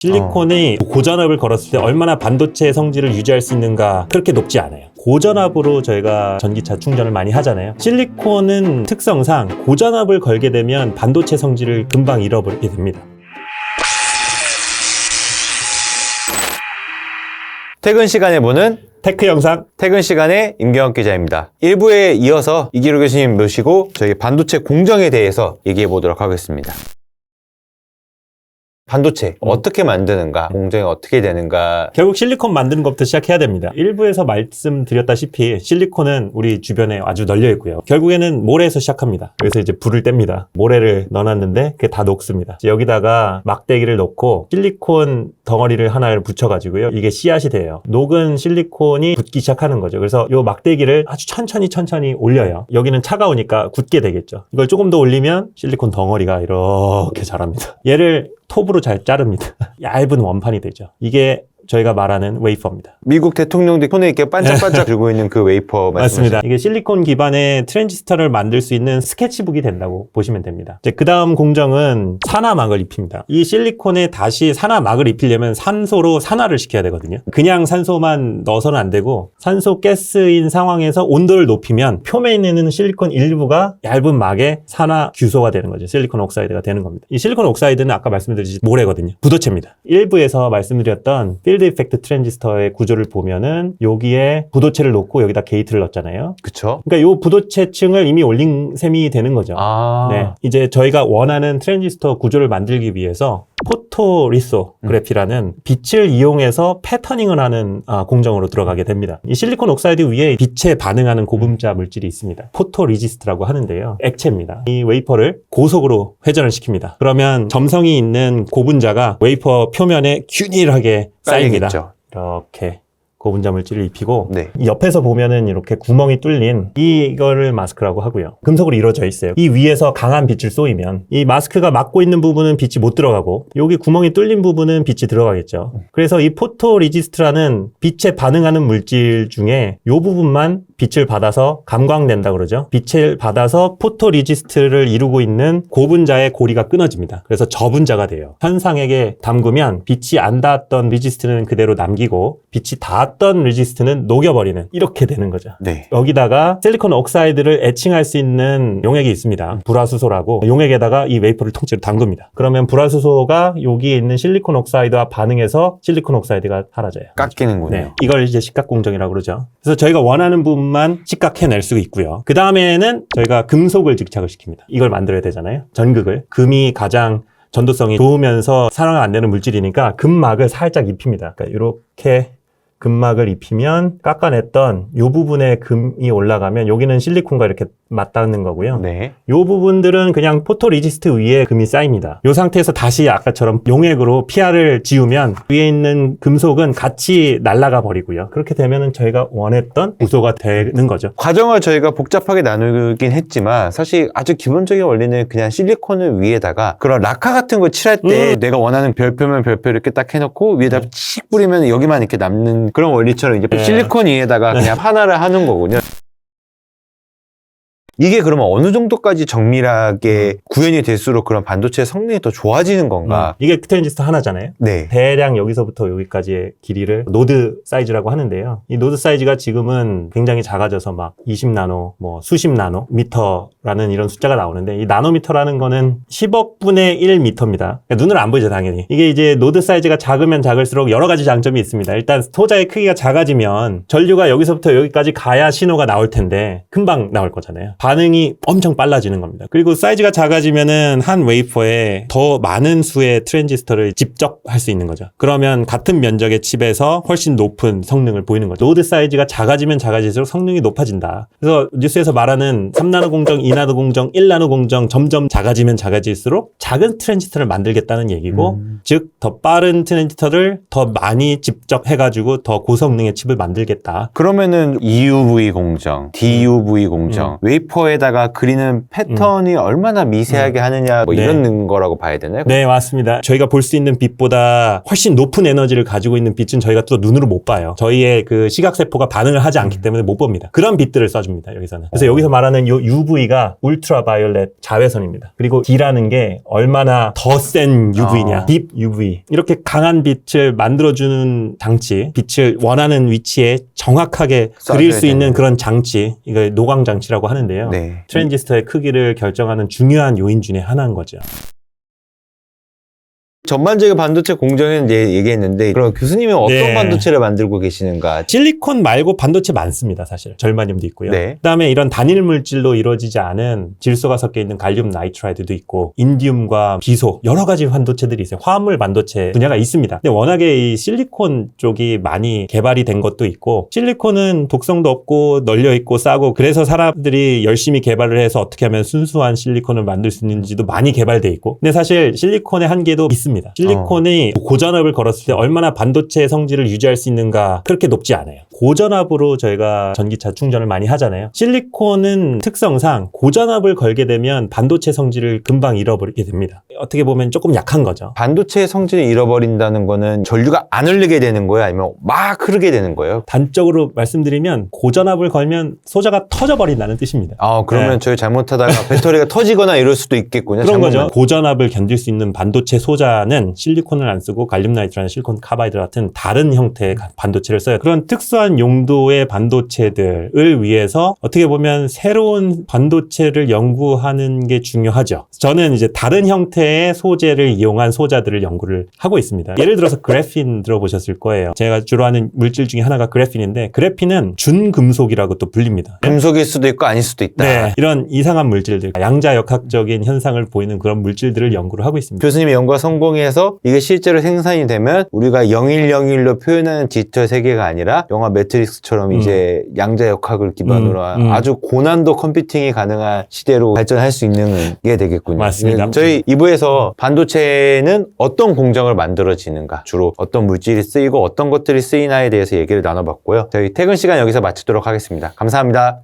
실리콘이 고전압을 걸었을 때 얼마나 반도체 성질을 유지할 수 있는가 그렇게 높지 않아요. 고전압으로 저희가 전기차 충전을 많이 하잖아요. 실리콘은 특성상 고전압을 걸게 되면 반도체 성질을 금방 잃어버리게 됩니다. 퇴근 시간에 보는 테크 영상 퇴근 시간에 임경학 기자입니다. 1부에 이어서 이기로 교수님 모시고 저희 반도체 공정에 대해서 얘기해 보도록 하겠습니다. 반도체 어떻게 만드는가, 공정이 어떻게 되는가. 결국 실리콘 만드는 것부터 시작해야 됩니다. 일부에서 말씀드렸다시피 실리콘은 우리 주변에 아주 널려 있고요. 결국에는 모래에서 시작합니다. 그래서 이제 불을 뗍니다. 모래를 넣어놨는데 그게 다 녹습니다. 여기다가 막대기를 넣고 실리콘 덩어리를 하나를 붙여가지고요. 이게 씨앗이 돼요. 녹은 실리콘이 굳기 시작하는 거죠. 그래서 이 막대기를 아주 천천히 올려요. 여기는 차가우니까 굳게 되겠죠. 이걸 조금 더 올리면 실리콘 덩어리가 이렇게 자랍니다. 얘를 톱으로 잘 자릅니다. 얇은 원판이 되죠. 이게 저희가 말하는 웨이퍼입니다. 미국 대통령도 손에 이렇게 반짝반짝 들고 있는 그 웨이퍼 맞습니다. 이게 실리콘 기반의 트랜지스터를 만들 수 있는 스케치북이 된다고 보시면 됩니다. 그 다음 공정은 산화막을 입힙니다. 이 실리콘에 다시 산화막을 입히려면 산소로 산화를 시켜야 되거든요. 그냥 산소만 넣어서는 안 되고 산소 가스인 상황에서 온도를 높이면 표면에 있는 실리콘 일부가 얇은 막에 산화 규소가 되는 거죠. 실리콘 옥사이드가 되는 겁니다. 이 실리콘 옥사이드는 아까 말씀드렸듯이 모래거든요. 부도체입니다. 일부에서 말씀드렸던 필드 이펙트 트랜지스터의 구조를 보면은 여기에 부도체를 놓고 여기다 게이트를 넣었잖아요. 그쵸? 그러니까 이 부도체층을 이미 올린 셈이 되는 거죠. 네. 이제 저희가 원하는 트랜지스터 구조를 만들기 위해서 포토리소그래피라는 빛을 이용해서 패터닝을 하는 공정으로 들어가게 됩니다. 이 실리콘 옥사이드 위에 빛에 반응하는 고분자 물질이 있습니다. 포토리지스트라고 하는데요. 액체입니다. 이 웨이퍼를 고속으로 회전을 시킵니다. 그러면 점성이 있는 고분자가 웨이퍼 표면에 균일하게 쌓입니다. 쌓이겠죠. 이렇게 고분자 물질을 입히고 네. 이 옆에서 보면은 이렇게 구멍이 뚫린 이거를 마스크라고 하고요. 금속으로 이루어져 있어요. 이 위에서 강한 빛을 쏘이면 이 마스크가 막고 있는 부분은 빛이 못 들어가고 여기 구멍이 뚫린 부분은 빛이 들어가겠죠. 그래서 이 포토리지스트라는 빛에 반응하는 물질 중에 이 부분만 빛을 받아서 감광된다 그러죠. 빛을 받아서 포토리지스트를 이루고 있는 고분자의 고리가 끊어집니다. 그래서 저분자가 돼요. 현상액에 담그면 빛이 안 닿았던 리지스트는 그대로 남기고 빛이 닿았던 리지스트는 녹여버리는 이렇게 되는 거죠. 네. 여기다가 실리콘 옥사이드를 애칭할 수 있는 용액이 있습니다. 불화수소라고 용액에다가 이 웨이퍼를 통째로 담급니다. 그러면 불화수소가 여기에 있는 실리콘 옥사이드와 반응해서 실리콘 옥사이드가 사라져요. 깎이는군요. 네, 이걸 이제 sik각공정이라고 그러죠. 그래서 저희가 원하는 부분만 sik각해낼 수 있고요. 그 다음에는 저희가 금속을 직착을 시킵니다. 이걸 만들어야 되잖아요. 전극을. 금이 가장 전도성이 좋으면서 산화가 안 되는 물질이니까 금막을 살짝 입힙니다. 그러니까 이렇게 금막을 입히면 깎아냈던 이 부분에 금이 올라가면 여기는 실리콘과 이렇게 맞닿는 거고요. 네. 이 부분들은 그냥 포토리지스트 위에 금이 쌓입니다. 이 상태에서 다시 아까처럼 용액으로 PR을 지우면 위에 있는 금속은 같이 날아가 버리고요. 그렇게 되면은 저희가 원했던 구조가 되는 거죠. 과정을 저희가 복잡하게 나누긴 했지만 사실 아주 기본적인 원리는 그냥 실리콘을 위에다가 그런 라카 같은 거 칠할 때 내가 원하는 별표면 별표 이렇게 딱 해놓고 위에다 칙 뿌리면 여기만 이렇게 남는 그런 원리처럼 이제 실리콘 위에다가 그냥 하나를 하는 거군요. 이게 그러면 어느 정도까지 정밀하게 구현이 될수록 그런 반도체 성능이 더 좋아지는 건가? 이게 트랜지스터 하나잖아요. 네. 대략 여기서부터 여기까지의 길이를 노드 사이즈라고 하는데요. 이 노드 사이즈가 지금은 굉장히 작아져서 막 20나노, 뭐 수십 나노 미터라는 이런 숫자가 나오는데 이 나노미터라는 거는 10억 분의 1미터입니다. 그러니까 눈으로 안 보이죠, 당연히. 이게 이제 노드 사이즈가 작으면 작을수록 여러 가지 장점이 있습니다. 일단 소자의 크기가 작아지면 전류가 여기서부터 여기까지 가야 신호가 나올 텐데 금방 나올 거잖아요. 반응이 엄청 빨라지는 겁니다. 그리고 사이즈가 작아지면은 한 웨이퍼에 더 많은 수의 트랜지스터를 집적할 수 있는 거죠. 그러면 같은 면적의 칩에서 훨씬 높은 성능을 보이는 거죠. 노드 사이즈가 작아지면 작아질수록 성능이 높아진다. 그래서 뉴스에서 말하는 3나노 공정, 2나노 공정, 1나노 공정 점점 작아지면 작아질수록 작은 트랜지스터를 만들겠다는 얘기고 즉 더 빠른 트랜지스터를 더 많이 집적해가지고 더 고성능의 칩을 만들겠다. 그러면은 EUV 공정, DUV 공정, 웨이퍼 페이퍼에다가 그리는 패턴이 얼마나 미세하게 하느냐 뭐 네. 이런 거라고 봐야 되나요? 네, 맞습니다. 저희가 볼 수 있는 빛보다 훨씬 높은 에너지를 가지고 있는 빛은 저희가 또 눈으로 못 봐요. 저희의 그 시각세포가 반응을 하지 않기 때문에 못 봅니다. 그런 빛들을 써줍니다, 여기서는. 그래서 여기서 말하는 요 UV가 울트라바이올렛 자외선입니다. 그리고 D라는 게 얼마나 더 센 UV냐, 딥 UV. 이렇게 강한 빛을 만들어주는 장치, 빛을 원하는 위치에 정확하게 그릴 수 있는 되는. 그런 장치, 이걸 노광 장치라고 하는데요. 네. 트랜지스터의 크기를 결정하는 중요한 요인 중에 하나인 거죠. 전반적인 반도체 공정에 이제 얘기했는데 그럼 교수님은 어떤 네. 반도체를 만들고 계시는가? 실리콘 말고 반도체 많습니다, 사실. 절마늄도 있고요. 네. 그다음에 이런 단일 물질로 이루어지지 않은 질소가 섞여 있는 갈륨 나이트라이드도 있고 인디움과 비소 여러 가지 반도체들이 있어요. 화합물 반도체 분야가 있습니다. 근데 워낙에 이 실리콘 쪽이 많이 개발이 된 것도 있고 실리콘은 독성도 없고 널려 있고 싸고 그래서 사람들이 열심히 개발을 해서 어떻게 하면 순수한 실리콘을 만들 수 있는지도 많이 개발돼 있고 근데 사실 실리콘의 한계도 있습니다. 실리콘이 고전압을 걸었을 때 얼마나 반도체 성질을 유지할 수 있는가 그렇게 높지 않아요. 고전압으로 저희가 전기차 충전을 많이 하잖아요. 실리콘은 특성상 고전압을 걸게 되면 반도체 성질을 금방 잃어버리게 됩니다. 어떻게 보면 조금 약한 거죠. 반도체의 성질을 잃어버린다는 거는 전류가 안 흘리게 되는 거예요? 아니면 막 흐르게 되는 거예요? 단적으로 말씀드리면 고전압을 걸면 소자가 터져버린다는 뜻입니다. 그러면 네. 저희 잘못하다가 배터리가 터지거나 이럴 수도 있겠군요. 그런 잘못만. 거죠. 고전압을 견딜 수 있는 반도체 소자는 실리콘을 안 쓰고 갈륨 나이트라는 실리콘 카바이드 같은 다른 형태의 반도체를 써요. 그런 특수한 용도의 반도체들을 위해서 어떻게 보면 새로운 반도체를 연구하는 게 중요하죠. 저는 이제 다른 형태의 소재를 이용한 소자들을 연구를 하고 있습니다. 예를 들어서 그래핀 들어보셨을 거예요. 제가 주로 하는 물질 중에 하나가 그래핀인데 그래핀은 준금속이라고 또 불립니다. 금속일 수도 있고 아닐 수도 있다. 네, 이런 이상한 물질들, 양자역학적인 현상을 보이는 그런 물질들을 연구를 하고 있습니다. 교수님의 연구가 성공해서 이게 실제로 생산이 되면 우리가 0101로 표현하는 디지털 세계가 아니라 영화 매트릭스처럼 이제 양자역학을 기반으로 한 아주 고난도 컴퓨팅이 가능한 시대로 발전할 수 있는 게 되겠군요. 맞습니다. 저희 2부에서 반도체는 어떤 공정을 만들어지는가, 주로 어떤 물질이 쓰이고 어떤 것들이 쓰이나에 대해서 얘기를 나눠봤고요. 저희 퇴근 시간 여기서 마치도록 하겠습니다. 감사합니다.